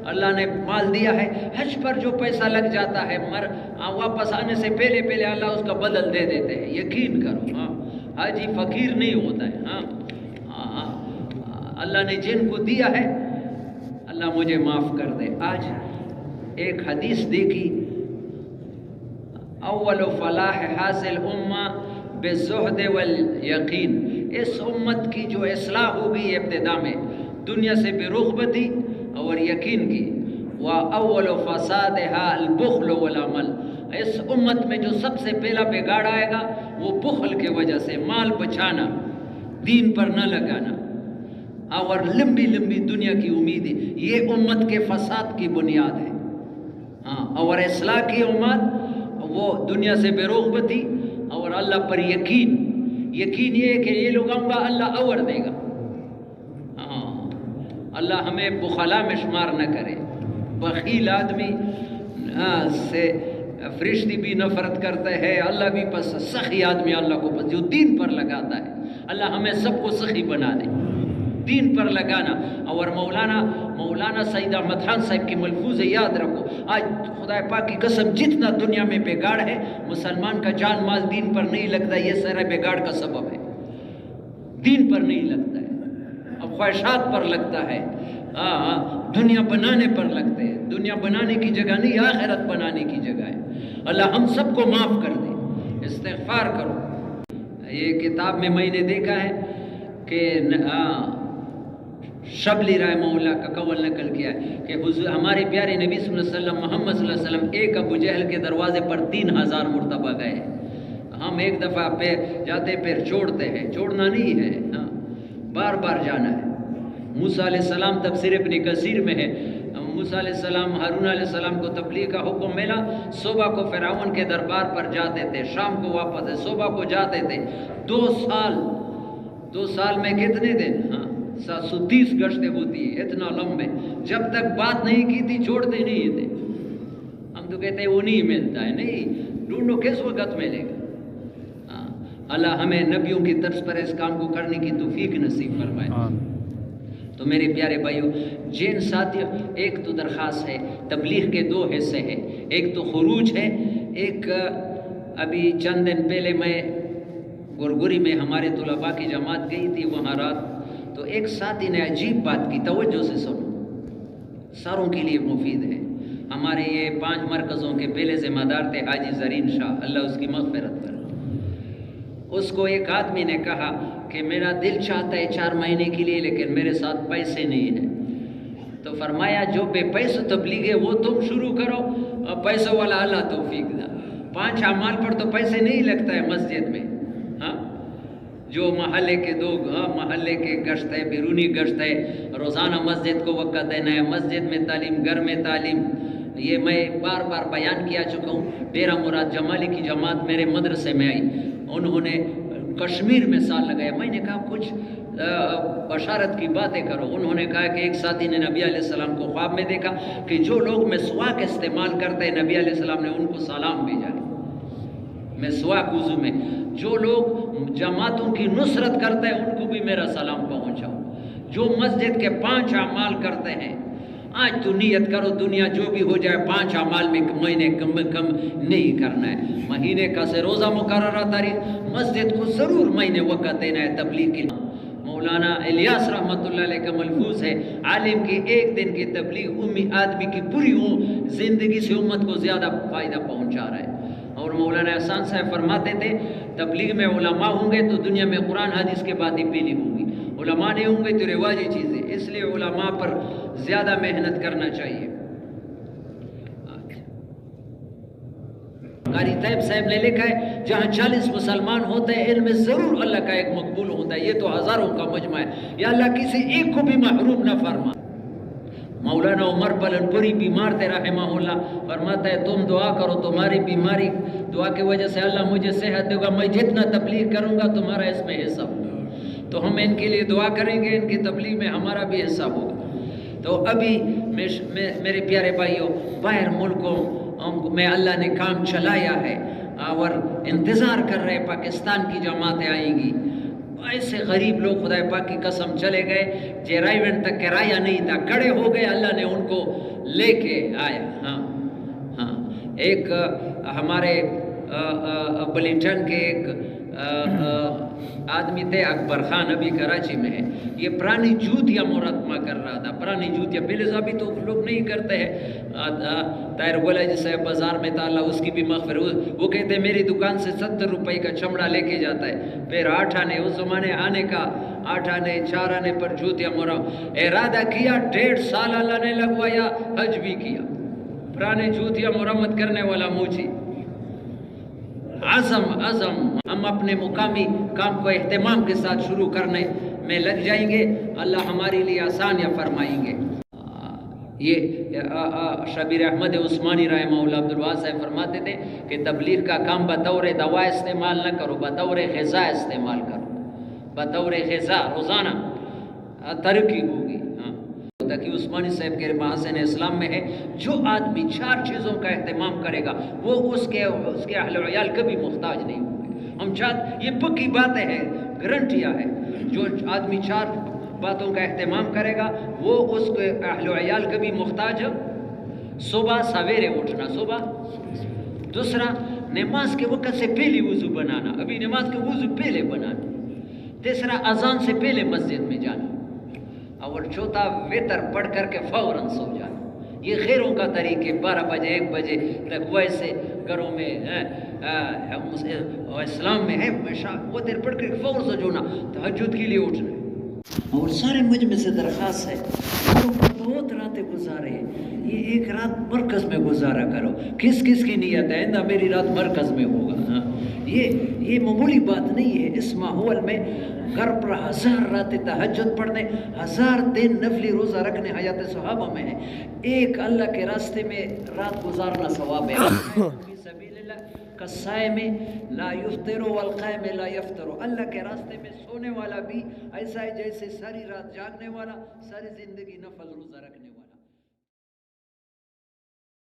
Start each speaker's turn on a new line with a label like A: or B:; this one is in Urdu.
A: اللہ نے مال دیا ہے، حج پر جو پیسہ لگ جاتا ہے واپس آنے سے پہلے پہلے اللہ اس کا بدل دے دیتے ہیں، یقین کرو۔ ہاں حاجی فقیر نہیں ہوتا ہے۔ ہاں اللہ نے جن کو دیا ہے اللہ مجھے معاف کر دے۔ آج ایک حدیث دیکھی، اول فلاح حاصل امہ بالزہد والیقین، اس امت کی جو اصلاح ہوگی ابتدا میں دنیا سے بے رغبتی اور یقین کی، وَأَوَّلُ فَسَادِهَا الْبُخْلُ وَالْعَمَلُ، اس امت میں جو سب سے پہلا بگاڑ آئے گا وہ بخل کے وجہ سے، مال بچانا، دین پر نہ لگانا اور لمبی لمبی دنیا کی امید ہے، یہ امت کے فساد کی بنیاد ہے۔ ہاں اور اصلاح کی امت وہ دنیا سے بے رغبتی اور اللہ پر یقین یہ ہے کہ یہ لوگ آؤں گا اللہ اور دے گا۔ اللہ ہمیں بخلا میں شمار نہ کرے۔ بخیل آدمی سے فرشتی بھی نفرت کرتے ہیں، اللہ بھی پس سخی آدمی اللہ کو پس جو دین پر لگاتا ہے، اللہ ہمیں سب کو سخی بنا دے دین پر لگانا۔ اور مولانا سید احمد خان صاحب کی ملفوظ یاد رکھو، آج خدا پاک کی قسم جتنا دنیا میں بگاڑ ہے مسلمان کا جان مال دین پر نہیں لگتا، یہ سارا بگاڑ کا سبب ہے، دین پر نہیں لگتا ہے، اب خواہشات پر لگتا ہے، دنیا بنانے پر لگتے ہیں۔ دنیا بنانے کی جگہ نہیں، آخرت بنانے کی جگہ ہے۔ اللہ ہم سب کو معاف کر دے، استغفار کرو۔ یہ کتاب میں نے دیکھا ہے کہ شبلی رحمہ اللہ کا قول نقل کیا ہے کہ حضور ہمارے پیارے نبی صلی اللہ علیہ وسلم محمد صلی اللہ علیہ وسلم ایک ابو جہل کے دروازے پر 3000 مرتبہ گئے۔ ہم ایک دفعہ پہ جاتے پھر چھوڑتے ہیں، چھوڑنا نہیں ہے، بار بار جانا ہے۔ موسیٰ علیہ السلام تفسیر ابن کثیر میں ہے، موسیٰ علیہ السلام ہارون علیہ السلام کو تبلیغ کا حکم ملا، صبح کو فرعون کے دربار پر جاتے تھے، شام کو واپس صبح کو جاتے تھے۔ 2 سال میں کتنے دن؟ 730 گشتیں ہوتی ہیں، اتنا لمبے۔ جب تک بات نہیں کی تھی چھوڑتے نہیں تھے۔ ہم تو کہتے ہیں وہ نہیں ملتا ہے، نہیں، ڈھونڈو کس وقت ملے گا۔ اللہ ہمیں نبیوں کی طرز پر اس کام کو کرنے کی توفیق نصیب فرمائے۔ تو میرے پیارے بھائیو، جن ساتھیوں، ایک تو درخواست ہے، تبلیغ کے 2 حصے ہیں، ایک تو خروج ہے، ایک ابھی چند دن پہلے میں گرگری میں ہمارے طلباء کی جماعت گئی تھی، وہاں رات، تو ایک ساتھی نے عجیب بات کی، توجہ سے سنو، ساروں کے لیے مفید ہے۔ ہمارے یہ 5 مرکزوں کے پہلے ذمہ دار تھے حاجی زرین شاہ، اللہ اس کی مغفرت کرے۔ اس کو ایک آدمی نے کہا کہ میرا دل چاہتا ہے 4 مہینے کے لیے لیکن میرے ساتھ پیسے نہیں ہیں، تو فرمایا جو بے پیسے تبلیغ ہے وہ تم شروع کرو، اور پیسوں والا اللہ توفیق دا۔ 5 اعمال پر تو پیسے نہیں لگتا ہے مسجد میں، جو محلے کے 2 محلے کے گشت ہے، بیرونی گشت ہے، روزانہ مسجد کو وقت دینا ہے، مسجد میں تعلیم، گھر میں تعلیم، یہ میں بار بار بیان کیا چکا ہوں۔ ڈیرہ مراد جمالی کی جماعت میرے مدرسے میں آئی، انہوں نے کشمیر میں سال لگایا، میں نے کہا کچھ بشارت کی باتیں کرو۔ انہوں نے کہا کہ ایک ساتھی نے نبی علیہ السلام کو خواب میں دیکھا کہ جو لوگ مسواک استعمال کرتے ہیں نبی علیہ السلام نے ان کو سلام بھیجا ہے، مسواک وضو میں، جو لوگ جماعتوں کی نصرت کرتے ہیں ان کو بھی میرا سلام پہنچاؤ، جو مسجد کے 5 اعمال کرتے ہیں۔ آج تو نیت کرو دنیا جو بھی ہو جائے 5 اعمال میں مہینے کم نہیں کرنا ہے، مہینے کا سے روزہ مقررہ تاریخ، مسجد کو ضرور مہینے وقت دینا ہے تبلیغ کے۔ مولانا الیاس رحمۃ اللہ علیہ کا ملفوظ ہے، عالم کی 1 دن کی تبلیغ آدمی کی پوری زندگی سے امت کو زیادہ فائدہ پہنچا رہا ہے۔ اور مولانا احسان صاحب فرماتے تھے تبلیغ میں علماء ہوں گے تو دنیا میں قرآن حدیث کے باتیں پھیلی ہوں گی، علماء نہیں ہوں گے تو رواجی چیزیں، اس لیے علماء پر زیادہ محنت کرنا چاہیے۔ قاری طیب صاحب نے لکھا ہے جہاں 40 مسلمان ہوتے ہیں علم ضرور اللہ کا ایک مقبول ہوتا ہے، یہ تو ہزاروں کا مجمع ہے، یا اللہ کسی ایک کو بھی محروم نہ فرما۔ مولانا عمر پلن پوری بیمار تھے رحمہ اللہ، فرماتا ہے تم دعا کرو، تمہاری بیماری دعا کی وجہ سے اللہ مجھے صحت دے گا، میں جتنا تبلیغ کروں گا تمہارا اس میں حصہ ہوگا، تو ہم ان کے لیے دعا کریں گے، ان کی تبلیغ میں ہمارا بھی حصہ ہوگا۔ تو ابھی میرے پیارے بھائیوں، باہر ملکوں میں اللہ نے کام چلایا ہے اور انتظار کر رہے پاکستان کی جماعتیں آئیں گی، ایسے غریب لوگ خدا پاک کی قسم چلے گئے، جیرائیونٹ تک کرایہ نہیں تھا، کھڑے ہو گئے، اللہ نے ان کو لے کے آیا۔ ہاں ہاں، ایک ہمارے بلیٹن کے ایک آدمی تھے، اکبر خان، ابھی کراچی میں ہے، یہ پرانی جوتیاں مرتبہ کر رہا تھا، پرانی جوتیاں، پہلے سے ابھی تو لوگ نہیں کرتے ہیں، طاہر گولا جیسے بازار میں تھا، اللہ اس کی بھی مغفرت، وہ کہتے ہیں میری دکان سے 70 روپے کا چمڑا لے کے جاتا ہے، پھر 8 آنے، اس زمانے آنے کا 8 آنے 4 آنے پر جوتیاں ارادہ کیا، 1.5 سال اللہ نے لگوایا، حج بھی کیا، پرانے جوتیاں مرمت کرنے والا موچی۔ عزم ہم اپنے مقامی کام کو اہتمام کے ساتھ شروع کرنے میں لگ جائیں گے، اللہ ہمارے لیے آسانیاں فرمائیں گے۔ یہ شبیر احمد عثمانی رحمہ اللہ عبدالواس صاحب فرماتے تھے کہ تبلیغ کا کام بطور دوا استعمال نہ کرو، بطور غذا استعمال کرو، بطور غذا روزانہ ترقی ہوگی۔ کہ عثمانی صاحب کے محاسن اسلام میں ہے، جو آدمی 4 چیزوں کا اہتمام کرے گا وہ اس کے اہل و عیال کبھی محتاج نہیں ہوں گے۔ ہم چاہتے، یہ پکی باتیں ہیں، گارنٹیاں ہیں، جو آدمی 4 باتوں کا اہتمام کرے گا وہ اس کے اہل و عیال کبھی محتاج۔ صبح سویرے اٹھنا، صبح، دوسرا نماز کے وقت سے پہلے وضو بنانا، ابھی نماز کے وضو پہلے بنانا، تیسرا اذان سے پہلے مسجد میں جانا، اور چوتھا وتر پڑھ کر کے فوراً سو جانا۔ یہ غیروں کا طریقے 12 بجے 1 بجے تک ویسے گھروں میں اسلام میں ہے، وتر پڑھ کر فوراً سو جانا، تہجد کے لیے اٹھنا۔ اور سارے مجمع سے درخواست ہے، بہت راتیں گزارے ہیں، یہ ایک رات مرکز میں گزارا کرو۔ کس کس کی نیت ہے نہ میری رات مرکز میں ہوگا؟ ہاں، یہ معمولی بات نہیں ہے، اس ماحول میں گھر پر 1000 راتیں تہجد پڑھنے، 1000 دن نفلی روزہ رکھنے حیات صحابہ میں ہے، ایک اللہ کے راستے میں رات گزارنا ثواب ہے۔ فی سبیل اللہ کالصائم لا یفطر والقائم لا یفطر، اللہ کے راستے میں سونے والا بھی ایسا ہے جیسے ساری رات جاگنے والا، ساری زندگی نفل روزہ رکھنے والا۔